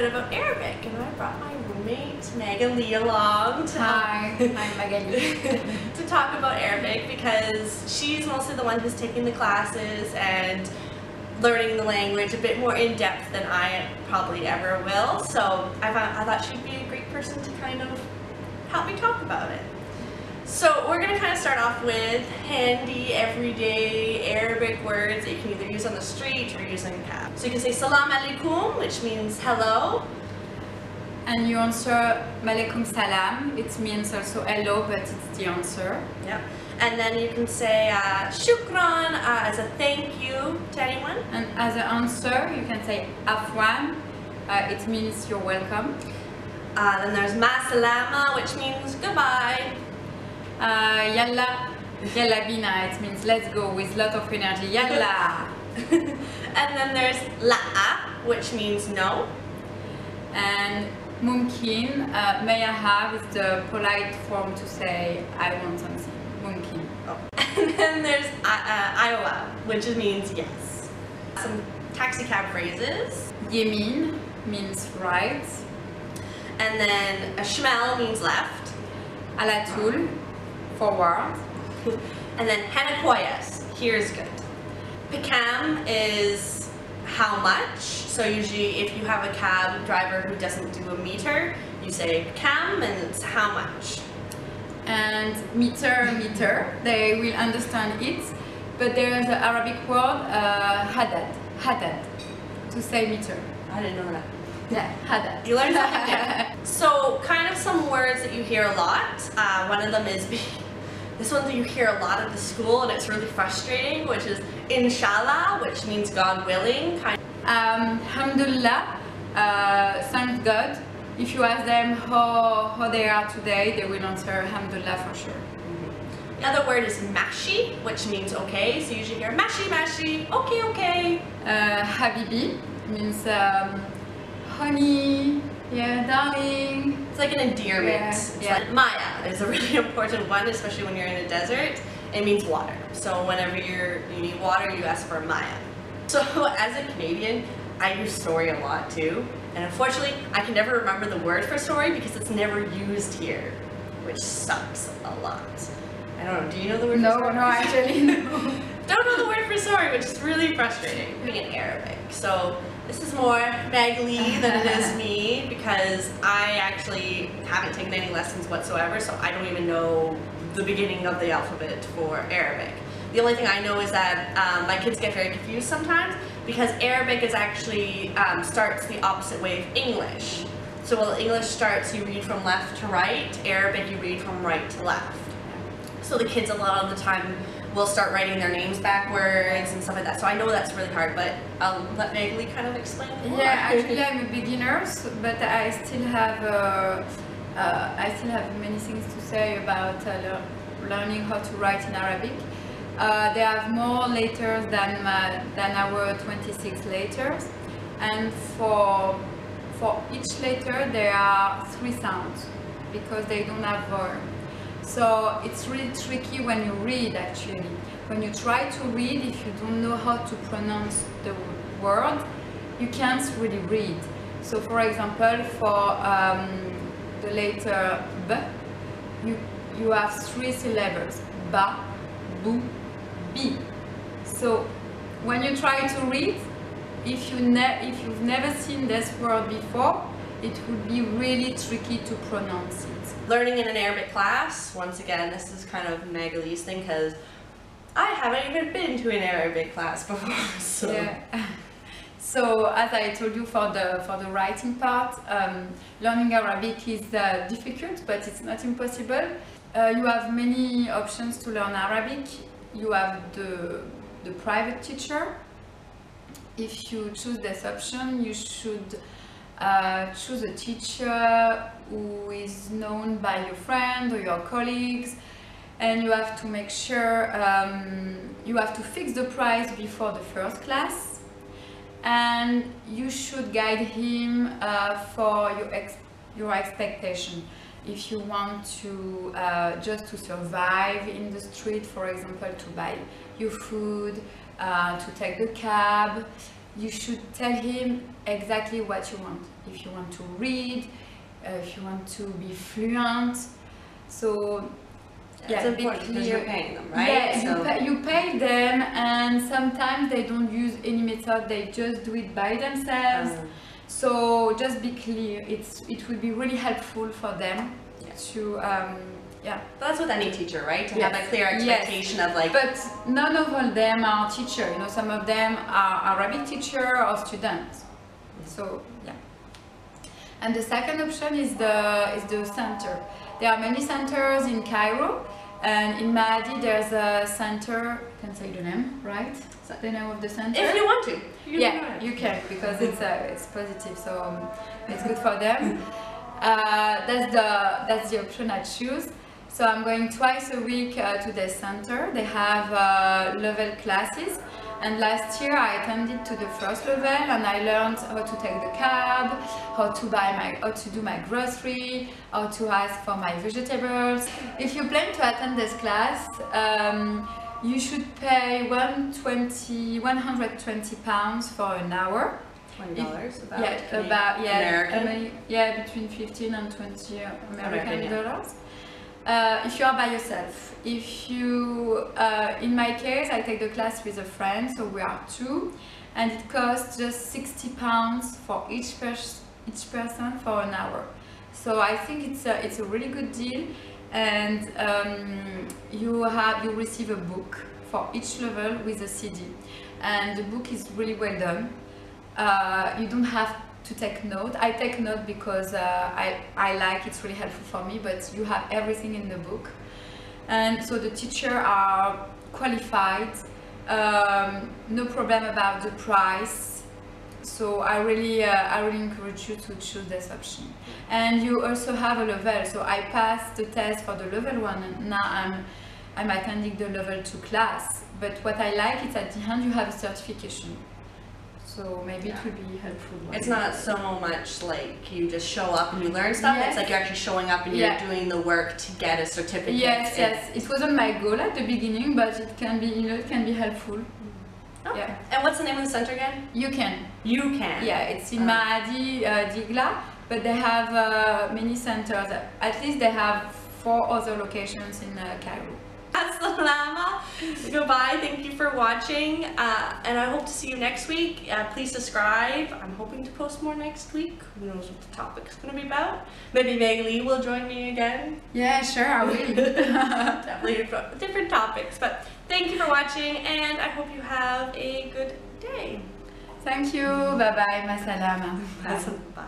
bit about Arabic, and I brought my roommate Magali along to Hi, I'm Magali. to talk about Arabic because she's mostly the one who's taking the classes and learning the language a bit more in depth than I probably ever will. So I thought she'd be a great person to kind of help me talk about it. So we're going to kind of start off with handy, everyday Arabic words that you can either use on the street or use in a cab. So you can say salam alaikum, which means hello. And you answer Malaikum Salam. It means also hello, but it's the answer. Yep. And then you can say shukran as a thank you to anyone. And as an answer, you can say afwan. It means you're welcome. Then there's ma salama, which means goodbye. Yalla, yalla bina. It means let's go with lot of energy. Yalla. And then there's la'a, which means no. And mumkin, may I have is the polite form to say I want something. Mumkin. Oh. And then there's Iowa, which means yes. Some taxi cab phrases. Yemin means right. And then a shmel means left. Alatul, forward. And then hanakoyas, here's good. Pikam is how much. So usually if you have a cab driver who doesn't do a meter, you say pikam and it's how much. And meter, they will understand it, but there is an Arabic word, hadad, to say meter. I didn't know that. Yeah, hadad. You learned something new. So kind of some words that you hear a lot. One of them is, this one that you hear a lot at the school and it's really frustrating, which is inshallah, which means God willing. Alhamdulillah, thank God. If you ask them how they are today, they will answer Alhamdulillah for sure. The other word is mashi, which means okay. So you usually hear mashi, mashi, okay, okay. Habibi means honey, yeah, darling. It's like an endearment. Yeah. Like Maya is a really important one, especially when you're in a desert. It means water. So whenever you need water, you ask for Maya. So as a Canadian, I use sorry a lot too. And unfortunately, I can never remember the word for sorry because it's never used here, which sucks a lot. I don't know, do you know the word for sorry? No, actually no. Don't know the word for sorry, which is really frustrating. Being in Arabic. So this is more Magali than it is me because I actually haven't taken any lessons whatsoever, so I don't even know the beginning of the alphabet for Arabic. The only thing I know is that my kids get very confused sometimes because Arabic is actually starts the opposite way of English. So while English starts, you read from left to right, Arabic you read from right to left. So the kids a lot of the time will start writing their names backwards and stuff like that. So I know that's really hard, but I'll let Magali kind of explain more. Yeah, actually I'm a beginner, but I still have many things to say about learning how to write in Arabic. They have more letters than our 26 letters, and for each letter there are 3 sounds because they don't have vowel. So it's really tricky when you read actually. When you try to read, if you don't know how to pronounce the word, you can't really read. So for example, for the letter B, you have 3 syllables, ba, bu, bi. So when you try to read, if you've never seen this word before, it would be really tricky to pronounce it. Learning in an Arabic class, once again, this is kind of Magali's thing because I haven't even been to an Arabic class before. So. Yeah. So as I told you for the writing part, learning Arabic is difficult, but it's not impossible. You have many options to learn Arabic. You have the private teacher. If you choose this option, you should choose a teacher who is known by your friend or your colleagues, and you have to make sure you have to fix the price before the first class, and you should guide him for your expectation. If you want to just to survive in the street, for example, to buy your food, to take the cab, you should tell him exactly what you want. If you want to read, if you want to be fluent. So yeah, it's important because you're paying them, right? Yeah, so you pay them, and sometimes they don't use any method, they just do it by themselves. So just be clear, it will be really helpful for them to but that's with any teacher, right? To have a clear expectation of like. But none of all them are teacher. You know, some of them are Arabic teacher or students. So yeah. And the second option is the center. There are many centers in Cairo, and in Maadi there's a center. You can say the name, right? The name of the center. If you want to. You can, because it's positive, so it's good for them. That's the option I choose. So I'm going twice a week to the center. They have level classes, and last year I attended to the first level, and I learned how to take the cab, how to do my grocery, how to ask for my vegetables. If you plan to attend this class, you should pay £120 for an hour. $20 between 15 and 20 American dollars. If you are by yourself. If you, in my case, I take the class with a friend, so we are two, and it costs just £60 for each person for an hour. So I think it's a really good deal, and you receive a book for each level with a CD, and the book is really well done. You don't have to take note. I take note because I like it's really helpful for me, but you have everything in the book, and so the teachers are qualified. No problem about the price. So I really encourage you to choose this option. And you also have a level. So I passed the test for the level 1, and now I'm attending the level 2 class. But what I like is at the end you have a certification. So maybe it will be helpful. It's not so much like you just show up and you learn stuff. It's like you're actually showing up and you're doing the work to get a certificate. Yes. It wasn't my goal at the beginning, but it can be, it can be helpful. Okay. Yeah. And what's the name of the center again? You can. Yeah, it's in Maadi, Digla, but they have many centers. At least they have 4 other locations in Cairo. Assalamu. Goodbye. Thank you for watching, and I hope to see you next week. Please subscribe. I'm hoping to post more next week. Who knows what the topic's going to be about? Maybe Magali will join me again. Yeah, sure, I will. Definitely different topics. But thank you for watching, and I hope you have a good day. Thank you. Bye bye. Ma salama. Bye.